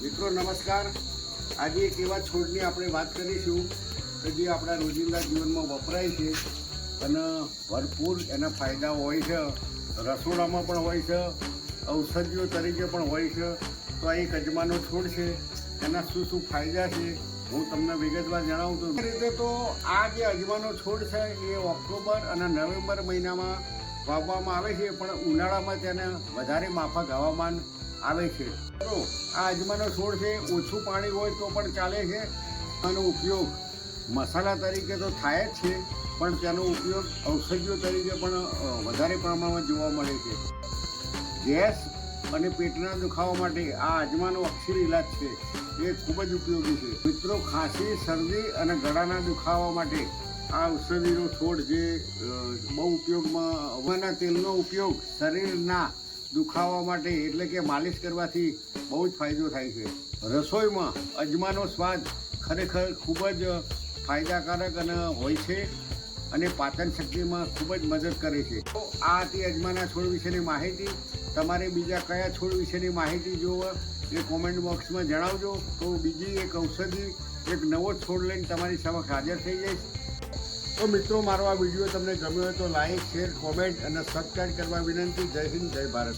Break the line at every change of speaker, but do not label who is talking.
મિત્રો નમસ્કાર। આજે એક એવા છોડની આપણે વાત કરીશું કે જે આપણા રોજિંદા જીવનમાં વપરાય છે અને ભરપૂર એના ફાયદાઓ હોય છે, રસોડામાં પણ હોય છે, ઔષધિઓ તરીકે પણ હોય છે। તો આ એક અજમાનો છોડ છે, એના શું શું ફાયદા છે હું તમને વિગતવાર જણાવું તો રીતે તો આ જે અજમાનો છોડ છે એ ઓક્ટોબર અને નવેમ્બર મહિનામાં વાવવામાં આવે છે, પણ ઉનાળામાં તેને વધારે માફક હવામાન આવે છે। તો આ અજમાનો છોડ છે, ઓછું પાણી હોય તો પણ ચાલે છે। આનો ઉપયોગ મસાલા તરીકે તો થાય જ છે, પણ તેનો ઉપયોગ ઔષધિઓ તરીકે પણ વધારે પ્રમાણમાં જોવા મળે છે। ગેસ અને પેટના દુખાવા માટે આ અજમાનો અક્ષર ઇલાજ છે, એ ખૂબ જ ઉપયોગી છે। મિત્રો, ખાંસી, શરદી અને ગળાના દુખાવા માટે આ ઔષધિનો છોડ જે બહુ ઉપયોગમાં, અજમાના તેલનો ઉપયોગ શરીરના દુખાવા માટે એટલે કે માલિશ કરવાથી બહુ જ ફાયદો થાય છે। રસોઈમાં અજમાનો સ્વાદ ખરેખર ખૂબ જ ફાયદાકારક અને હોય છે અને પાચન શક્તિમાં ખૂબ જ મદદ કરે છે। તો આ હતી અજમાના છોડ વિશેની માહિતી। તમારે બીજા કયા છોડ વિશેની માહિતી જોવા એ કોમેન્ટ બોક્સમાં જણાવજો, તો બીજી એક ઔષધિ, એક નવો છોડ લઈને તમારી સમક્ષ હાજર થઈ જઈશ। તો મિત્રો, મારો આ વિડીયો તમને ગમ્યો હોય તો લાઈક, શેર, કોમેન્ટ અને સબસ્ક્રાઈબ કરવા વિનંતી। જય હિન્દ, જય ભારત।